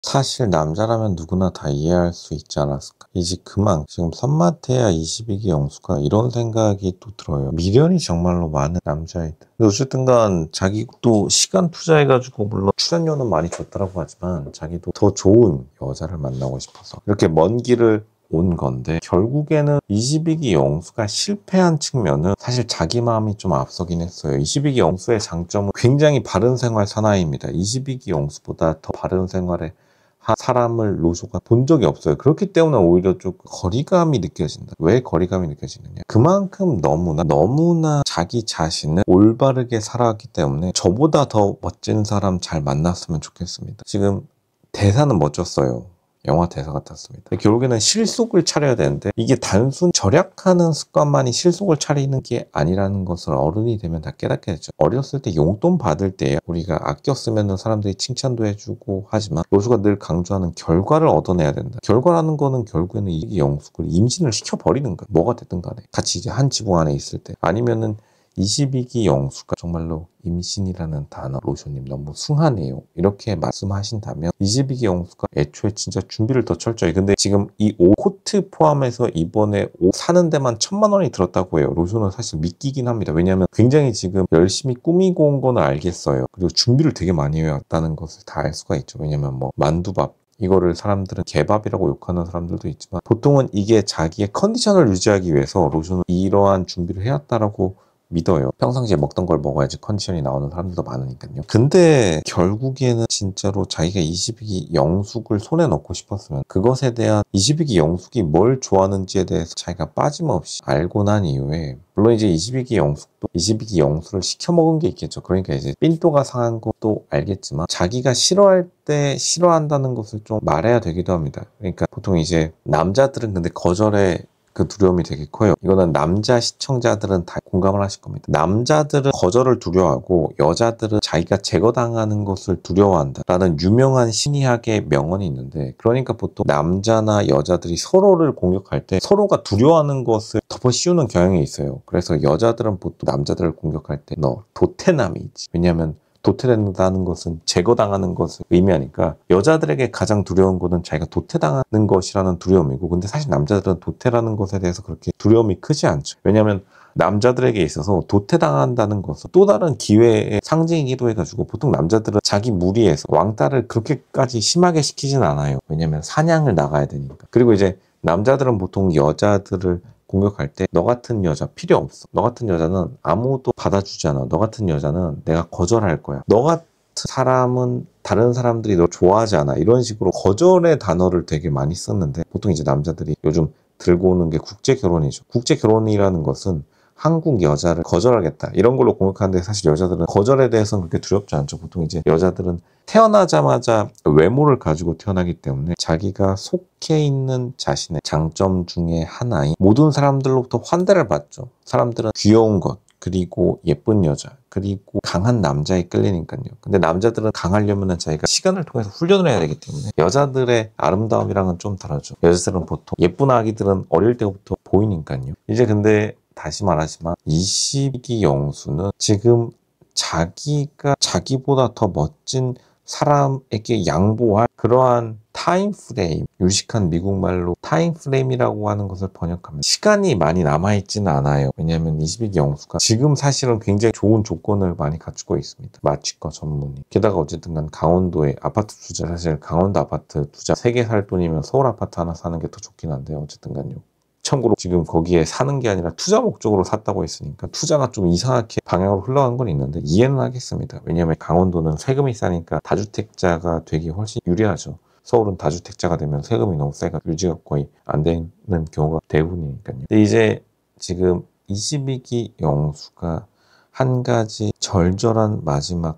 사실 남자라면 누구나 다 이해할 수 있지 않았을까. 이제 그만 지금 선마태야 22기 영수가 이런 생각이 또 들어요. 미련이 정말로 많은 남자이다. 근데 어쨌든 간 자기도 시간 투자해가지고 물론 출연료는 많이 줬다라고 하지만 자기도 더 좋은 여자를 만나고 싶어서 이렇게 먼 길을 온 건데, 결국에는 22기 영수가 실패한 측면은 사실 자기 마음이 좀 앞서긴 했어요. 22기 영수의 장점은 굉장히 바른 생활 사나이입니다. 22기 영수보다 더 바른 생활에 한 사람을 로쇼가 본 적이 없어요. 그렇기 때문에 오히려 좀 거리감이 느껴진다. 왜 거리감이 느껴지느냐? 그만큼 너무나 자기 자신을 올바르게 살아왔기 때문에 저보다 더 멋진 사람 잘 만났으면 좋겠습니다. 지금 대사는 멋졌어요. 영화 대사 같았습니다. 결국에는 실속을 차려야 되는데, 이게 단순 절약하는 습관만이 실속을 차리는 게 아니라는 것을 어른이 되면 다 깨닫게 되죠. 어렸을 때 용돈 받을 때 우리가 아껴 쓰면 사람들이 칭찬도 해주고 하지만, 로즈가 늘 강조하는 결과를 얻어내야 된다. 결과라는 거는 결국에는 이 영숙을 임신을 시켜버리는 거야. 뭐가 됐든 간에 같이 이제 한 지붕 안에 있을 때, 아니면은 22기 영수가 정말로 임신이라는 단어 로쇼님 너무 숭하네요 이렇게 말씀하신다면, 22기 영수가 애초에 진짜 준비를 더 철저히, 근데 지금 이 옷 코트 포함해서 이번에 옷 사는 데만 1,000만 원이 들었다고 해요. 로쇼는 사실 믿기긴 합니다. 왜냐하면 굉장히 지금 열심히 꾸미고 온 거는 알겠어요. 그리고 준비를 되게 많이 해왔다는 것을 다 알 수가 있죠. 왜냐면 뭐 만두밥 이거를 사람들은 개밥이라고 욕하는 사람들도 있지만, 보통은 이게 자기의 컨디션을 유지하기 위해서 로션은 이러한 준비를 해왔다라고 믿어요. 평상시에 먹던 걸 먹어야지 컨디션이 나오는 사람들도 많으니까요. 근데 결국에는 진짜로 자기가 22기 영숙을 손에 넣고 싶었으면 그것에 대한 22기 영숙이 뭘 좋아하는지에 대해서 자기가 빠짐없이 알고 난 이후에, 물론 이제 22기 영숙도 22기 영수를 시켜먹은 게 있겠죠. 그러니까 이제 삔또가 상한 것도 알겠지만 자기가 싫어할 때 싫어한다는 것을 좀 말해야 되기도 합니다. 그러니까 보통 이제 남자들은 근데 거절에 그 두려움이 되게 커요. 이거는 남자 시청자들은 다 공감을 하실 겁니다. 남자들은 거절을 두려워하고 여자들은 자기가 제거당하는 것을 두려워한다라는 유명한 심리학의 명언이 있는데, 그러니까 보통 남자나 여자들이 서로를 공격할 때 서로가 두려워하는 것을 덮어 씌우는 경향이 있어요. 그래서 여자들은 보통 남자들을 공격할 때 너 도태남이지. 왜냐하면 도태된다는 것은 제거당하는 것을 의미하니까, 여자들에게 가장 두려운 것은 자기가 도태당하는 것이라는 두려움이고, 근데 사실 남자들은 도태라는 것에 대해서 그렇게 두려움이 크지 않죠. 왜냐하면 남자들에게 있어서 도태당한다는 것은 또 다른 기회의 상징이기도 해가지고, 보통 남자들은 자기 무리에서 왕따를 그렇게까지 심하게 시키진 않아요. 왜냐하면 사냥을 나가야 되니까. 그리고 이제 남자들은 보통 여자들을 공격할 때 너 같은 여자 필요 없어. 너 같은 여자는 아무도 받아주지 않아. 너 같은 여자는 내가 거절할 거야. 너 같은 사람은 다른 사람들이 너 좋아하지 않아. 이런 식으로 거절의 단어를 되게 많이 썼는데, 보통 이제 남자들이 요즘 들고 오는 게 국제 결혼이죠. 국제 결혼이라는 것은 한국 여자를 거절하겠다 이런 걸로 공격하는데, 사실 여자들은 거절에 대해서는 그렇게 두렵지 않죠. 보통 이제 여자들은 태어나자마자 외모를 가지고 태어나기 때문에 자기가 속해 있는 자신의 장점 중에 하나인 모든 사람들로부터 환대를 받죠. 사람들은 귀여운 것, 그리고 예쁜 여자, 그리고 강한 남자에 끌리니까요. 근데 남자들은 강하려면 자기가 시간을 통해서 훈련을 해야 되기 때문에 여자들의 아름다움이랑은 좀 다르죠. 여자들은 보통 예쁜 아기들은 어릴 때부터 보이니까요. 이제 근데 다시 말하지만 22기 영수는 지금 자기가 자기보다 더 멋진 사람에게 양보할 그러한 타임프레임, 유식한 미국말로 타임프레임이라고 하는 것을 번역하면 시간이 많이 남아있지는 않아요. 왜냐하면 22기 영수가 지금 사실은 굉장히 좋은 조건을 많이 갖추고 있습니다. 마취과 전문의. 게다가 어쨌든 간 강원도에 아파트 투자, 사실 강원도 아파트 투자 3개 살 돈이면 서울 아파트 하나 사는 게 더 좋긴 한데, 어쨌든 간요. 참고로 지금 거기에 사는 게 아니라 투자 목적으로 샀다고 했으니까 투자가 좀 이상하게 방향으로 흘러간 건 있는데 이해는 하겠습니다. 왜냐하면 강원도는 세금이 싸니까 다주택자가 되기 훨씬 유리하죠. 서울은 다주택자가 되면 세금이 너무 세가 유지가 거의 안 되는 경우가 대부분이니까요. 근데 이제 지금 22기 영수가 한 가지 절절한 마지막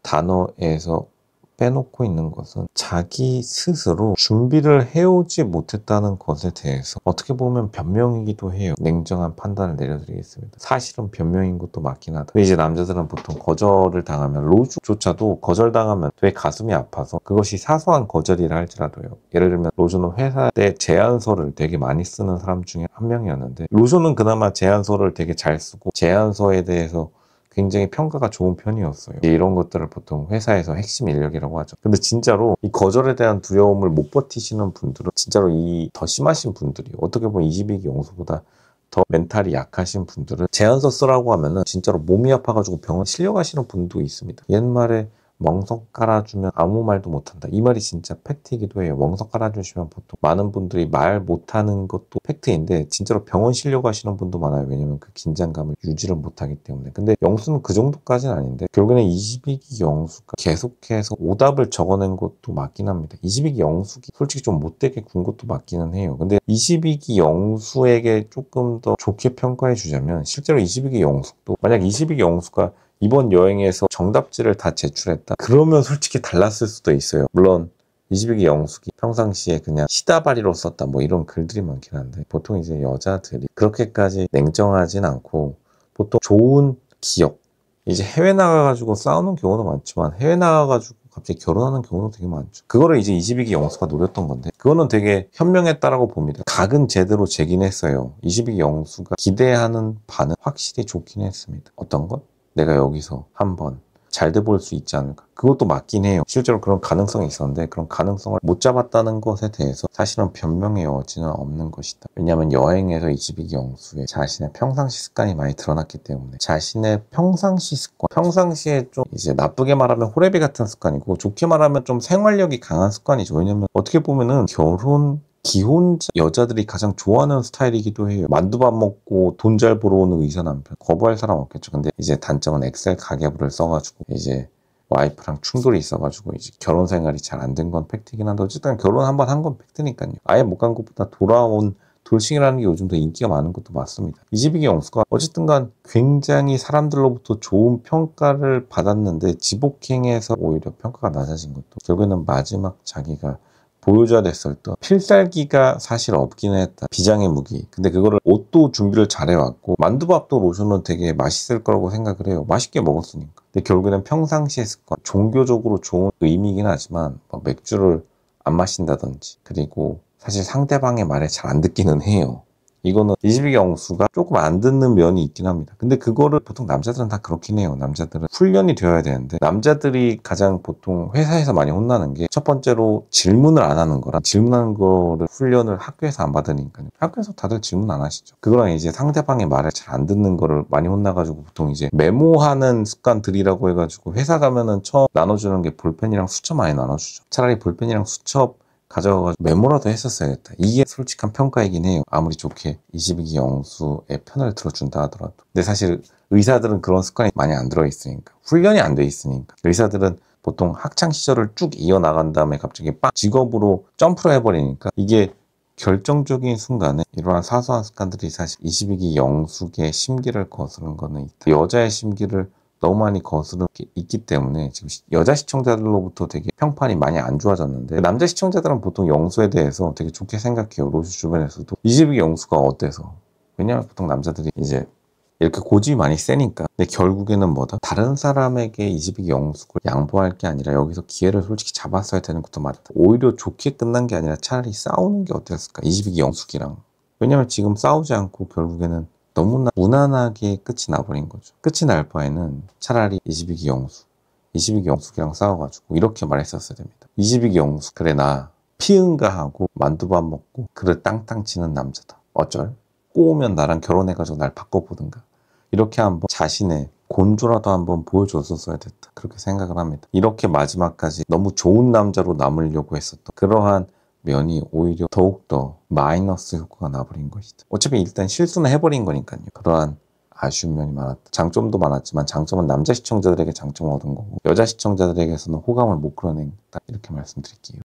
단어에서 빼놓고 있는 것은, 자기 스스로 준비를 해오지 못했다는 것에 대해서 어떻게 보면 변명이기도 해요. 냉정한 판단을 내려드리겠습니다. 사실은 변명인 것도 맞긴 하다. 근데 이제 남자들은 보통 거절을 당하면, 로즈조차도 거절당하면 되게 가슴이 아파서, 그것이 사소한 거절이라 할지라도요. 예를 들면 로즈는 회사 때 제안서를 되게 많이 쓰는 사람 중에 한 명이었는데, 로즈는 그나마 제안서를 되게 잘 쓰고 제안서에 대해서 굉장히 평가가 좋은 편이었어요. 이런 것들을 보통 회사에서 핵심 인력이라고 하죠. 근데 진짜로 이 거절에 대한 두려움을 못 버티시는 분들은 진짜로 이 더 심하신 분들이 어떻게 보면 22기 영수보다 더 멘탈이 약하신 분들은 제안서 쓰라고 하면은 진짜로 몸이 아파가지고 병원 실려가시는 분도 있습니다. 옛말에 멍석 깔아주면 아무 말도 못한다. 이 말이 진짜 팩트이기도 해요. 멍석 깔아주시면 보통 많은 분들이 말 못하는 것도 팩트인데 진짜로 병원 실려가시는 분도 많아요. 왜냐면 그 긴장감을 유지를 못하기 때문에. 근데 영수는 그 정도까지는 아닌데 결국에는 22기 영수가 계속해서 오답을 적어낸 것도 맞긴 합니다. 22기 영수기 솔직히 좀 못되게 군 것도 맞기는 해요. 근데 22기 영수에게 조금 더 좋게 평가해 주자면 실제로 22기 영수도 만약 22기 영수가 이번 여행에서 정답지를 다 제출했다? 그러면 솔직히 달랐을 수도 있어요. 물론 22기 영숙이 평상시에 그냥 시다바리로 썼다 뭐 이런 글들이 많긴 한데 보통 이제 여자들이 그렇게까지 냉정하진 않고 보통 좋은 기억 이제 해외 나가가지고 싸우는 경우도 많지만 해외 나가가지고 갑자기 결혼하는 경우도 되게 많죠. 그거를 이제 22기 영수가 노렸던 건데 그거는 되게 현명했다라고 봅니다. 각은 제대로 재긴 했어요. 22기 영수가 기대하는 바는 확실히 좋긴 했습니다. 어떤 것? 내가 여기서 한번 잘 돼 볼 수 있지 않을까. 그것도 맞긴 해요. 실제로 그런 가능성이 있었는데 그런 가능성을 못 잡았다는 것에 대해서 사실은 변명의 여지는 없는 것이다. 왜냐하면 여행에서 22기 영수의 자신의 평상시 습관이 많이 드러났기 때문에 자신의 평상시 습관, 평상시에 좀 이제 나쁘게 말하면 호래비 같은 습관이고 좋게 말하면 좀 생활력이 강한 습관이죠. 왜냐면 어떻게 보면은 기혼자 여자들이 가장 좋아하는 스타일이기도 해요. 만두밥 먹고 돈 잘 벌어오는 의사 남편. 거부할 사람 없겠죠. 근데 이제 단점은 엑셀 가계부를 써가지고 이제 와이프랑 충돌이 있어가지고 이제 결혼 생활이 잘 안 된 건 팩트이긴 한데 어쨌든 결혼 한 번 한 건 팩트니까요. 아예 못 간 것보다 돌아온 돌싱이라는 게 요즘 더 인기가 많은 것도 맞습니다. 22기 영수가 어쨌든 간 굉장히 사람들로부터 좋은 평가를 받았는데 지복행에서 오히려 평가가 낮아진 것도 결국에는 마지막 자기가 보여줘야 됐을 때 필살기가 사실 없기는 했다. 비장의 무기. 근데 그거를 옷도 준비를 잘해왔고 만두밥도 로션은 되게 맛있을 거라고 생각을 해요. 맛있게 먹었으니까. 근데 결국에는 평상시의 습관, 종교적으로 좋은 의미이긴 하지만 뭐 맥주를 안 마신다든지 그리고 사실 상대방의 말에 잘 안 듣기는 해요. 이거는 22기 영수가 조금 안 듣는 면이 있긴 합니다. 근데 그거를 보통 남자들은 다 그렇긴 해요. 남자들은 훈련이 되어야 되는데 남자들이 가장 보통 회사에서 많이 혼나는 게 첫 번째로 질문을 안 하는 거랑 질문하는 거를 훈련을 학교에서 안 받으니까요. 학교에서 다들 질문 안 하시죠. 그거랑 이제 상대방의 말을 잘 안 듣는 거를 많이 혼나가지고 보통 이제 메모하는 습관들이라고 해가지고 회사 가면은 처음 나눠주는 게 볼펜이랑 수첩 많이 나눠주죠. 차라리 볼펜이랑 수첩 가져가가지고 메모라도 했었어야겠다. 이게 솔직한 평가이긴 해요. 아무리 좋게 22기 영수의 편을 들어준다 하더라도. 근데 사실 의사들은 그런 습관이 많이 안 들어있으니까. 훈련이 안 돼 있으니까. 의사들은 보통 학창 시절을 쭉 이어나간 다음에 갑자기 빵 직업으로 점프를 해버리니까 이게 결정적인 순간에 이러한 사소한 습관들이 사실 22기 영숙의 심기를 거스른 거는 있다. 여자의 심기를 너무 많이 거스르는 게 있기 때문에 지금 여자 시청자들로부터 되게 평판이 많이 안 좋아졌는데 남자 시청자들은 보통 영수에 대해서 되게 좋게 생각해요. 로즈 주변에서도 22기 영수가 어때서? 왜냐면 보통 남자들이 이제 이렇게 고집이 많이 세니까. 근데 결국에는 뭐다? 다른 사람에게 22기 영숙을 양보할 게 아니라 여기서 기회를 솔직히 잡았어야 되는 것도 맞다. 오히려 좋게 끝난 게 아니라 차라리 싸우는 게 어땠을까? 22기 영숙이랑. 왜냐면 지금 싸우지 않고 결국에는 너무나 무난하게 끝이 나버린 거죠. 끝이 날 바에는 차라리 22기 영수, 22기 영숙이랑 싸워가지고 이렇게 말했었어야 됩니다. 22기 영숙, 그래 나 피응가하고 만두밥 먹고 그릇 땅땅 치는 남자다. 어쩔? 꼬우면 나랑 결혼해가지고 날 바꿔보든가. 이렇게 한번 자신의 곤조라도 한번 보여줬었어야 됐다. 그렇게 생각을 합니다. 이렇게 마지막까지 너무 좋은 남자로 남으려고 했었던 그러한 면이 오히려 더욱더 마이너스 효과가 나버린 것이다. 어차피 일단 실수는 해버린 거니까요. 그러한 아쉬운 면이 많았다. 장점도 많았지만 장점은 남자 시청자들에게 장점을 얻은 거고 여자 시청자들에게서는 호감을 못 끌어낸다. 이렇게 말씀드릴게요.